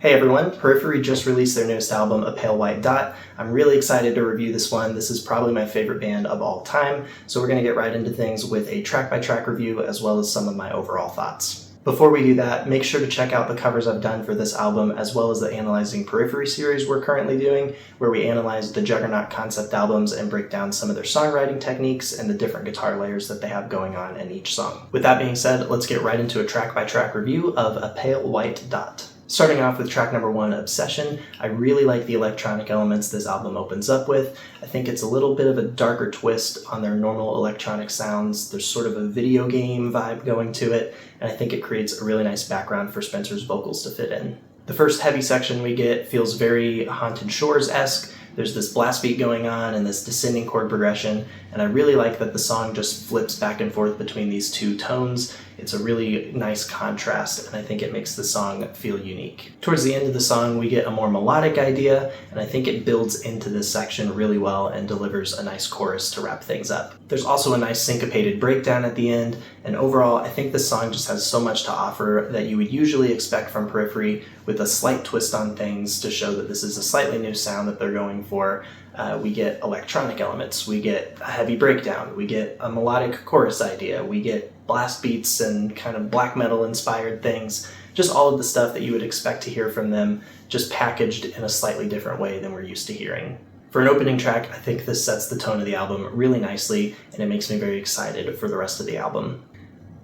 Hey everyone, Periphery just released their newest album, A Pale White Dot. I'm really excited to review this one. This is probably my favorite band of all time, so we're going to get right into things with a track-by-track review as well as some of my overall thoughts. Before we do that, make sure to check out the covers I've done for this album as well as the Analyzing Periphery series we're currently doing, where we analyze the Juggernaut concept albums and break down some of their songwriting techniques and the different guitar layers that they have going on in each song. With that being said, let's get right into a track-by-track review of A Pale White Dot. Starting off with track number 1, Obsession, I really like the electronic elements this album opens up with. I think it's a little bit of a darker twist on their normal electronic sounds. There's sort of a video game vibe going to it, and I think it creates a really nice background for Spencer's vocals to fit in. The first heavy section we get feels very Haunted Shores-esque. There's this blast beat going on and this descending chord progression, and I really like that the song just flips back and forth between these two tones. It's a really nice contrast, and I think it makes the song feel unique. Towards the end of the song, we get a more melodic idea, and I think it builds into this section really well and delivers a nice chorus to wrap things up. There's also a nice syncopated breakdown at the end, and overall, I think this song just has so much to offer that you would usually expect from Periphery, with a slight twist on things to show that this is a slightly new sound that they're going for. We get electronic elements, we get a heavy breakdown, we get a melodic chorus idea, we get blast beats and kind of black metal inspired things, just all of the stuff that you would expect to hear from them, just packaged in a slightly different way than we're used to hearing. For an opening track, I think this sets the tone of the album really nicely, and it makes me very excited for the rest of the album.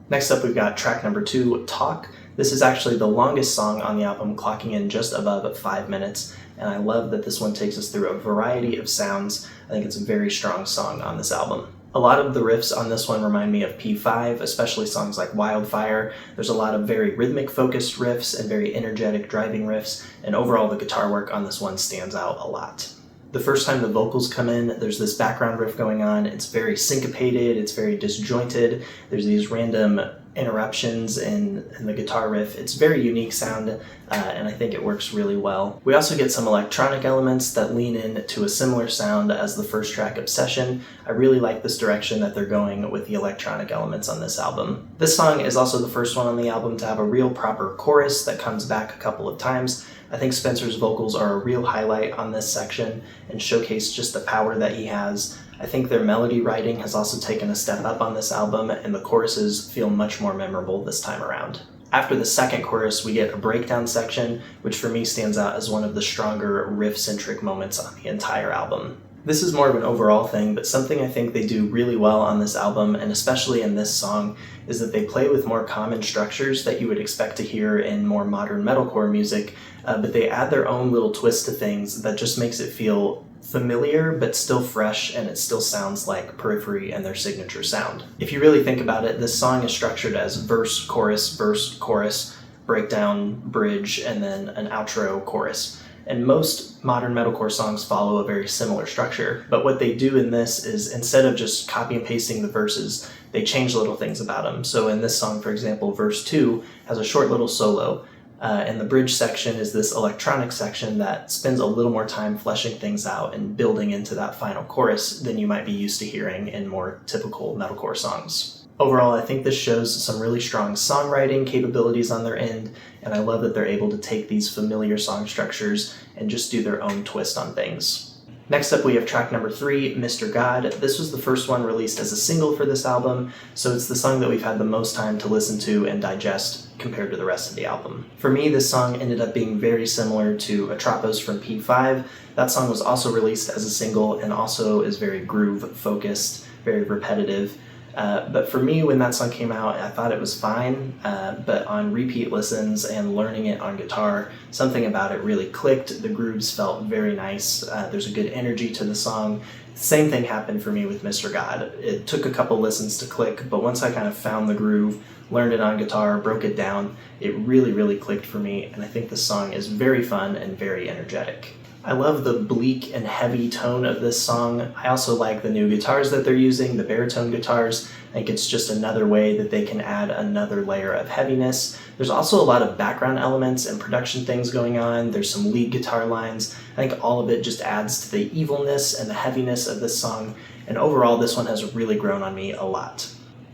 Next up, we've got track number 2, Talk. This is actually the longest song on the album, clocking in just above 5 minutes, and I love that this one takes us through a variety of sounds. I think it's a very strong song on this album. A lot of the riffs on this one remind me of P5, especially songs like Wildfire. There's a lot of very rhythmic focused riffs and very energetic driving riffs, and overall the guitar work on this one stands out a lot. The first time the vocals come in, there's this background riff going on. It's very syncopated, it's very disjointed. There's these random interruptions in the guitar riff. It's a very unique sound, and I think it works really well. We also get some electronic elements that lean into a similar sound as the first track, Obsession. I really like this direction that they're going with the electronic elements on this album. This song is also the first one on the album to have a real proper chorus that comes back a couple of times. I think Spencer's vocals are a real highlight on this section and showcase just the power that he has. I think their melody writing has also taken a step up on this album, and the choruses feel much more memorable this time around. After the second chorus, we get a breakdown section, which for me stands out as one of the stronger riff-centric moments on the entire album. This is more of an overall thing, but something I think they do really well on this album, and especially in this song, is that they play with more common structures that you would expect to hear in more modern metalcore music, but they add their own little twist to things that just makes it feel familiar but still fresh, and it still sounds like Periphery and their signature sound. If you really think about it, this song is structured as verse, chorus, breakdown, bridge, and then an outro chorus. And most modern metalcore songs follow a very similar structure, but what they do in this is, instead of just copy and pasting the verses, they change little things about them. So in this song, for example, verse 2 has a short little solo, and the bridge section is this electronic section that spends a little more time fleshing things out and building into that final chorus than you might be used to hearing in more typical metalcore songs. Overall, I think this shows some really strong songwriting capabilities on their end, and I love that they're able to take these familiar song structures and just do their own twist on things. Next up, we have track number 3, Mr. God. This was the first one released as a single for this album, so it's the song that we've had the most time to listen to and digest compared to the rest of the album. For me, this song ended up being very similar to Atropos from P5. That song was also released as a single and also is very groove-focused, very repetitive. But for me, when that song came out, I thought it was fine, but on repeat listens and learning it on guitar, something about it really clicked. The grooves felt very nice. There's a good energy to the song. Same thing happened for me with Mr. God. It took a couple listens to click, but once I kind of found the groove, learned it on guitar, broke it down, it really clicked for me, and I think the song is very fun and very energetic. I love the bleak and heavy tone of this song. I also like the new guitars that they're using, the baritone guitars. I think it's just another way that they can add another layer of heaviness. There's also a lot of background elements and production things going on. There's some lead guitar lines. I think all of it just adds to the evilness and the heaviness of this song, and overall this one has really grown on me a lot.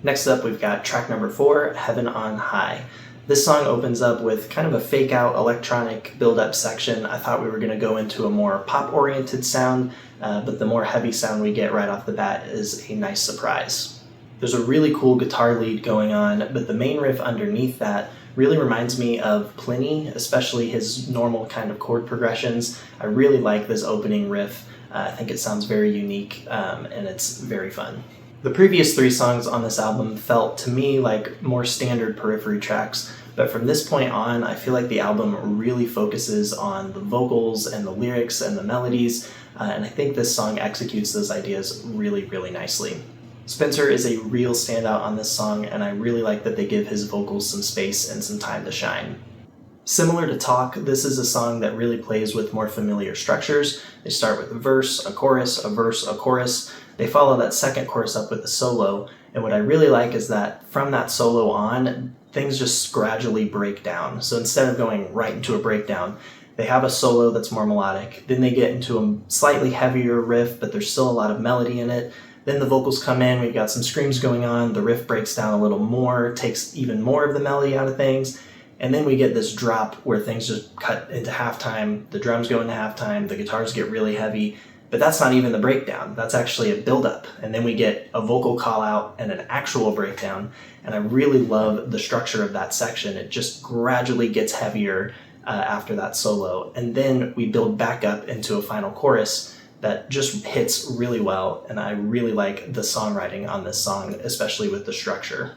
Next up, we've got track number 4, Heaven on High. This song opens up with kind of a fake out electronic build-up section. I thought we were going to go into a more pop-oriented sound, but the more heavy sound we get right off the bat is a nice surprise. There's a really cool guitar lead going on, but the main riff underneath that really reminds me of Pliny, especially his normal kind of chord progressions. I really like this opening riff. I think it sounds very unique, and it's very fun. The previous 3 songs on this album felt to me like more standard Periphery tracks, but from this point on, I feel like the album really focuses on the vocals and the lyrics and the melodies, and I think this song executes those ideas really, really nicely. Spencer is a real standout on this song, and I really like that they give his vocals some space and some time to shine. Similar to Talk, this is a song that really plays with more familiar structures. They start with a verse, a chorus, a verse, a chorus. They follow that second chorus up with a solo, and what I really like is that from that solo on, things just gradually break down. So instead of going right into a breakdown, they have a solo that's more melodic, then they get into a slightly heavier riff, but there's still a lot of melody in it. Then the vocals come in, we've got some screams going on, the riff breaks down a little more, takes even more of the melody out of things, and then we get this drop where things just cut into halftime, the drums go into halftime, the guitars get really heavy, but that's not even the breakdown, that's actually a build-up, and then we get a vocal call-out and an actual breakdown, and I really love the structure of that section. It just gradually gets heavier after that solo, and then we build back up into a final chorus that just hits really well, and I really like the songwriting on this song, especially with the structure.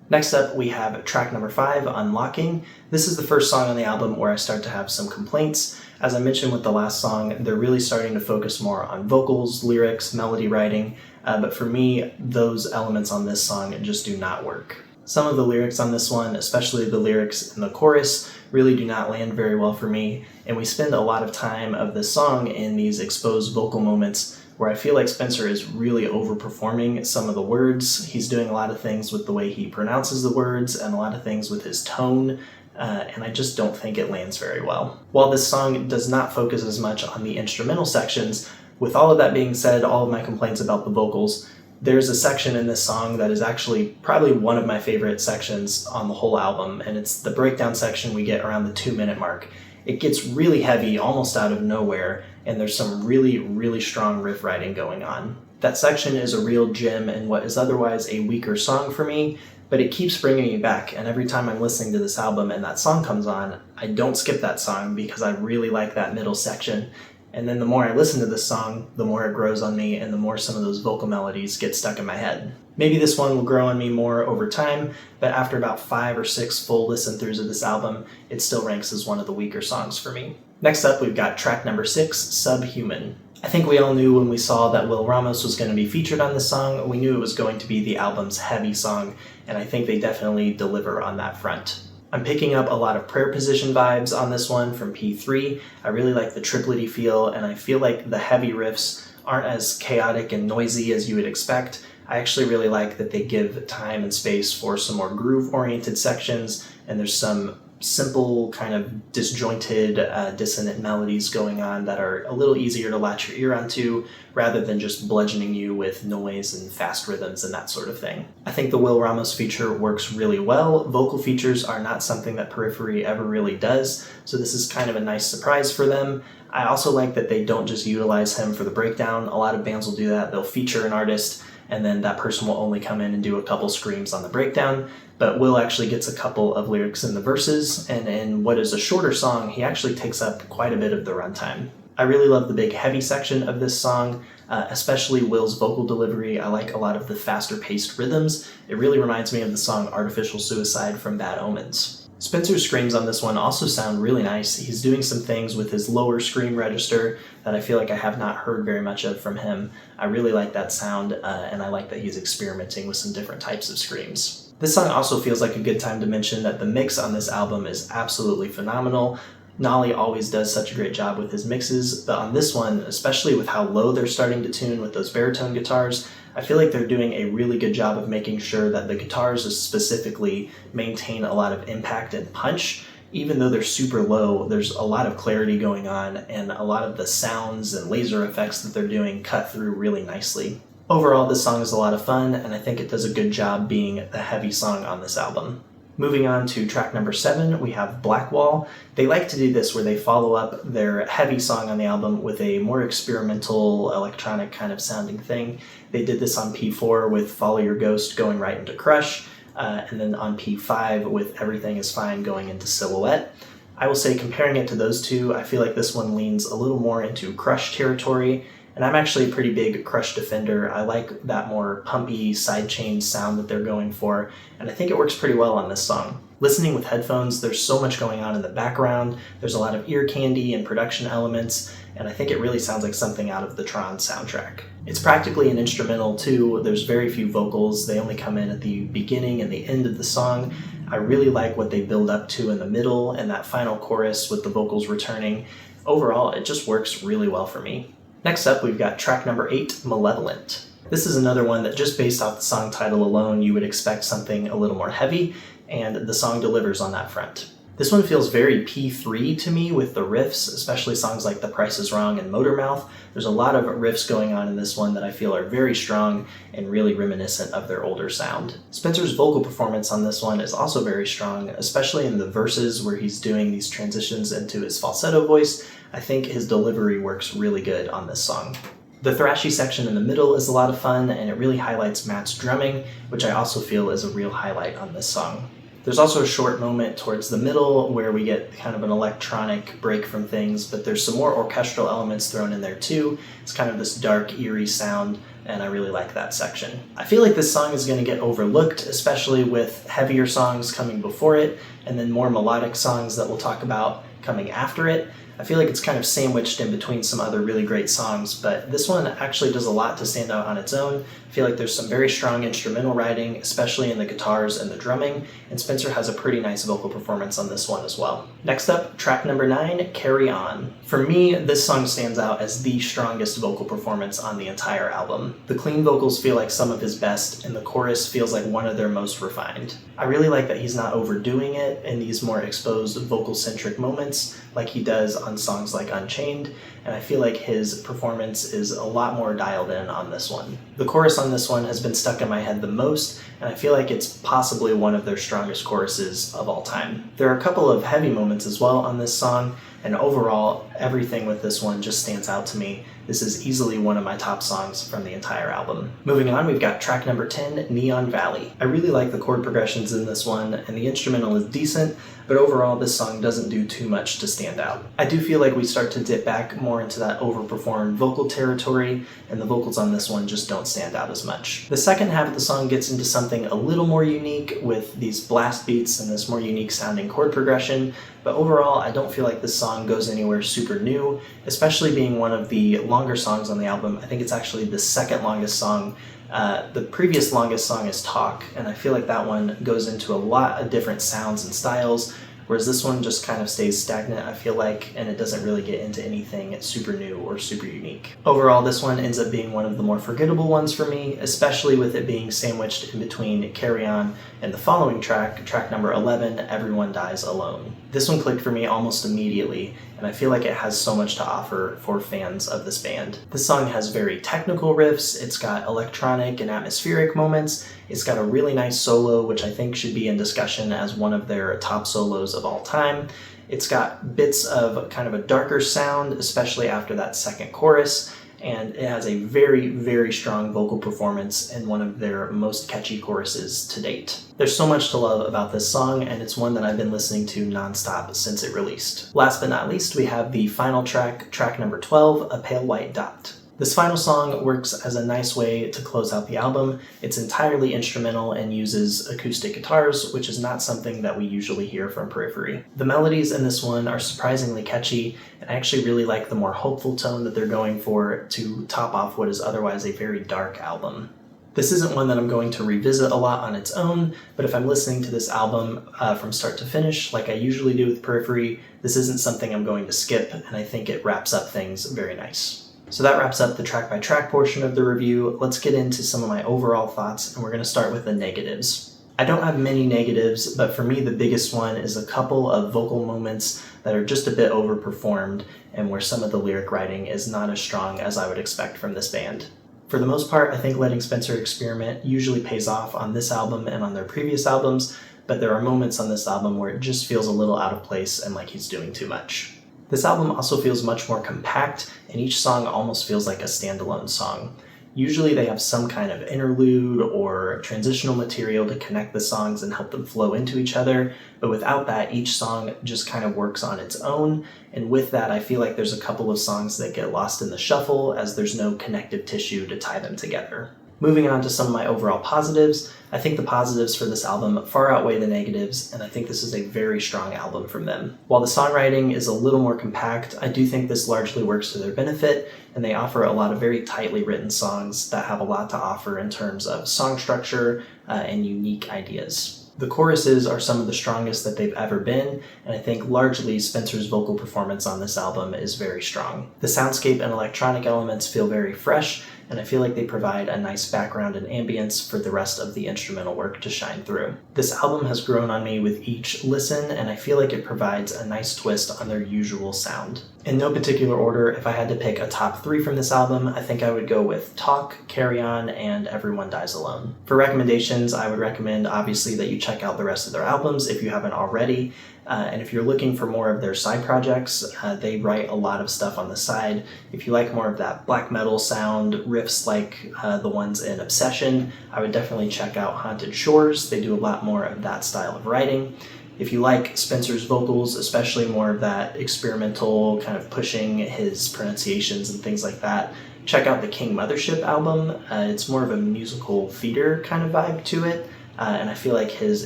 Next up, we have track number 5, Unlocking. This is the first song on the album where I start to have some complaints. As I mentioned with the last song, they're really starting to focus more on vocals, lyrics, melody writing, but for me, those elements on this song just do not work. Some of the lyrics on this one, especially the lyrics in the chorus, really do not land very well for me, and we spend a lot of time of this song in these exposed vocal moments where I feel like Spencer is really overperforming some of the words. He's doing a lot of things with the way he pronounces the words and a lot of things with his tone, and I just don't think it lands very well. While this song does not focus as much on the instrumental sections, with all of that being said, all of my complaints about the vocals, there's a section in this song that is actually probably one of my favorite sections on the whole album, and it's the breakdown section we get around the 2-minute mark. It gets really heavy, almost out of nowhere, and there's some really, really strong riff writing going on. That section is a real gem in what is otherwise a weaker song for me, but it keeps bringing me back, and every time I'm listening to this album and that song comes on, I don't skip that song because I really like that middle section. And then the more I listen to this song, the more it grows on me and the more some of those vocal melodies get stuck in my head. Maybe this one will grow on me more over time, but after about 5 or 6 full listen-throughs of this album, it still ranks as one of the weaker songs for me. Next up, we've got track number 6, Subhuman. I think we all knew when we saw that Will Ramos was going to be featured on this song, we knew it was going to be the album's heavy song, and I think they definitely deliver on that front. I'm picking up a lot of prayer position vibes on this one from P3. I really like the triplety feel, and I feel like the heavy riffs aren't as chaotic and noisy as you would expect. I actually really like that they give time and space for some more groove-oriented sections, and there's some simple, kind of disjointed, dissonant melodies going on that are a little easier to latch your ear onto, rather than just bludgeoning you with noise and fast rhythms and that sort of thing. I think the Will Ramos feature works really well. Vocal features are not something that Periphery ever really does, so this is kind of a nice surprise for them. I also like that they don't just utilize him for the breakdown. A lot of bands will do that. They'll feature an artist, and then that person will only come in and do a couple screams on the breakdown, but Will actually gets a couple of lyrics in the verses, and in what is a shorter song, he actually takes up quite a bit of the runtime. I really love the big heavy section of this song, especially Will's vocal delivery. I like a lot of the faster paced rhythms. It really reminds me of the song Artificial Suicide from Bad Omens. Spencer's screams on this one also sound really nice. He's doing some things with his lower scream register that I feel like I have not heard very much of from him. I really like that sound, and I like that he's experimenting with some different types of screams. This song also feels like a good time to mention that the mix on this album is absolutely phenomenal. Nolly always does such a great job with his mixes, but on this one, especially with how low they're starting to tune with those baritone guitars, I feel like they're doing a really good job of making sure that the guitars specifically maintain a lot of impact and punch. Even though they're super low, there's a lot of clarity going on, and a lot of the sounds and laser effects that they're doing cut through really nicely. Overall, this song is a lot of fun, and I think it does a good job being the heavy song on this album. Moving on to track number 7, we have Blackwall. They like to do this where they follow up their heavy song on the album with a more experimental, electronic kind of sounding thing. They did this on P4 with Follow Your Ghost going right into Crush, and then on P5 with Everything Is Fine going into Silhouette. I will say, comparing it to those two, I feel like this one leans a little more into Crush territory, and I'm actually a pretty big Crush defender. I like that more pumpy sidechain sound that they're going for, and I think it works pretty well on this song. Listening with headphones, there's so much going on in the background, there's a lot of ear candy and production elements, and I think it really sounds like something out of the Tron soundtrack. It's practically an instrumental too. There's very few vocals. They only come in at the beginning and the end of the song. I really like what they build up to in the middle and that final chorus with the vocals returning. Overall, it just works really well for me. Next up, we've got track number 8, Malevolent. This is another one that just based off the song title alone, you would expect something a little more heavy, and the song delivers on that front. This one feels very P3 to me with the riffs, especially songs like The Price Is Wrong and Motormouth. There's a lot of riffs going on in this one that I feel are very strong and really reminiscent of their older sound. Spencer's vocal performance on this one is also very strong, especially in the verses where he's doing these transitions into his falsetto voice. I think his delivery works really good on this song. The thrashy section in the middle is a lot of fun, and it really highlights Matt's drumming, which I also feel is a real highlight on this song. There's also a short moment towards the middle where we get kind of an electronic break from things, but there's some more orchestral elements thrown in there too. It's kind of this dark, eerie sound, and I really like that section. I feel like this song is going to get overlooked, especially with heavier songs coming before it, and then more melodic songs that we'll talk about coming after it. I feel like it's kind of sandwiched in between some other really great songs, but this one actually does a lot to stand out on its own. I feel like there's some very strong instrumental writing, especially in the guitars and the drumming, and Spencer has a pretty nice vocal performance on this one as well. Next up, track number 9, Carry On. For me, this song stands out as the strongest vocal performance on the entire album. The clean vocals feel like some of his best, and the chorus feels like one of their most refined. I really like that he's not overdoing it in these more exposed vocal-centric moments like he does on songs like Unchained, and I feel like his performance is a lot more dialed in on this one. The chorus on this one has been stuck in my head the most, and I feel like it's possibly one of their strongest choruses of all time. There are a couple of heavy moments as well on this song, and overall, everything with this one just stands out to me. This is easily one of my top songs from the entire album. Moving on, we've got track number 10, Neon Valley. I really like the chord progressions in this one, and the instrumental is decent, but overall this song doesn't do too much to stand out. I do feel like we start to dip back more into that overperformed vocal territory, and the vocals on this one just don't stand out as much. The second half of the song gets into something a little more unique with these blast beats and this more unique sounding chord progression, but overall I don't feel like this song goes anywhere super new, especially being one of the longer songs on the album. I think it's actually the second longest song. The previous longest song is Talk, and I feel like that one goes into a lot of different sounds and styles, whereas this one just kind of stays stagnant, I feel like, and it doesn't really get into anything super new or super unique. Overall, this one ends up being one of the more forgettable ones for me, especially with it being sandwiched in between Carry On and the following track, track number 11, Everyone Dies Alone. This one clicked for me almost immediately, and I feel like it has so much to offer for fans of this band. This song has very technical riffs, it's got electronic and atmospheric moments, it's got a really nice solo, which I think should be in discussion as one of their top solos of all time. It's got bits of kind of a darker sound, especially after that second chorus, and it has a very, very strong vocal performance in one of their most catchy choruses to date. There's so much to love about this song, and it's one that I've been listening to nonstop since it released. Last but not least, we have the final track, track number 12, A Pale White Dot. This final song works as a nice way to close out the album. It's entirely instrumental and uses acoustic guitars, which is not something that we usually hear from Periphery. The melodies in this one are surprisingly catchy, and I actually really like the more hopeful tone that they're going for to top off what is otherwise a very dark album. This isn't one that I'm going to revisit a lot on its own, but if I'm listening to this album from start to finish, like I usually do with Periphery, this isn't something I'm going to skip, and I think it wraps up things very nice. So that wraps up the track-by-track portion of the review. Let's get into some of my overall thoughts, and we're going to start with the negatives. I don't have many negatives, but for me the biggest one is a couple of vocal moments that are just a bit overperformed, and where some of the lyric writing is not as strong as I would expect from this band. For the most part, I think letting Spencer experiment usually pays off on this album and on their previous albums, but there are moments on this album where it just feels a little out of place and like he's doing too much. This album also feels much more compact, and each song almost feels like a standalone song. Usually they have some kind of interlude or transitional material to connect the songs and help them flow into each other, but without that, each song just kind of works on its own, and with that, I feel like there's a couple of songs that get lost in the shuffle as there's no connective tissue to tie them together. Moving on to some of my overall positives, I think the positives for this album far outweigh the negatives, and I think this is a very strong album from them. While the songwriting is a little more compact, I do think this largely works to their benefit, and they offer a lot of very tightly written songs that have a lot to offer in terms of song structure and unique ideas. The choruses are some of the strongest that they've ever been, and I think largely Spencer's vocal performance on this album is very strong. The soundscape and electronic elements feel very fresh, and I feel like they provide a nice background and ambience for the rest of the instrumental work to shine through. This album has grown on me with each listen, and I feel like it provides a nice twist on their usual sound. In no particular order, if I had to pick a top 3 from this album, I think I would go with Talk, Carry On, and Everyone Dies Alone. For recommendations, I would recommend obviously that you check out the rest of their albums if you haven't already. And if you're looking for more of their side projects, they write a lot of stuff on the side. If you like more of that black metal sound, riffs like the ones in Obsession, I would definitely check out Haunted Shores. They do a lot more of that style of writing. If you like Spencer's vocals, especially more of that experimental, kind of pushing his pronunciations and things like that, check out the King Mothership album. It's more of a musical theater kind of vibe to it. And I feel like his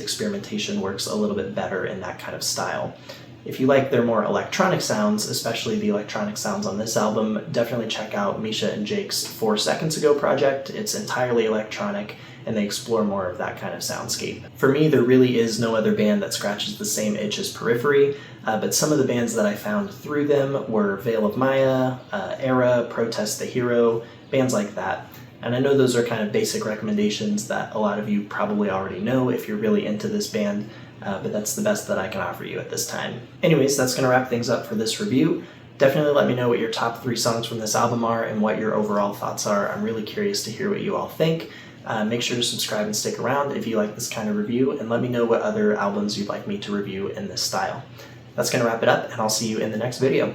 experimentation works a little bit better in that kind of style. If you like their more electronic sounds, especially the electronic sounds on this album, definitely check out Misha and Jake's 4 Seconds Ago project. It's entirely electronic, and they explore more of that kind of soundscape. For me, there really is no other band that scratches the same itch as Periphery, but some of the bands that I found through them were Veil of Maya, Era, Protest the Hero, bands like that. And I know those are kind of basic recommendations that a lot of you probably already know if you're really into this band, but that's the best that I can offer you at this time. Anyways, that's going to wrap things up for this review. Definitely let me know what your top 3 songs from this album are and what your overall thoughts are. I'm really curious to hear what you all think. Make sure to subscribe and stick around if you like this kind of review, and let me know what other albums you'd like me to review in this style. That's going to wrap it up, and I'll see you in the next video.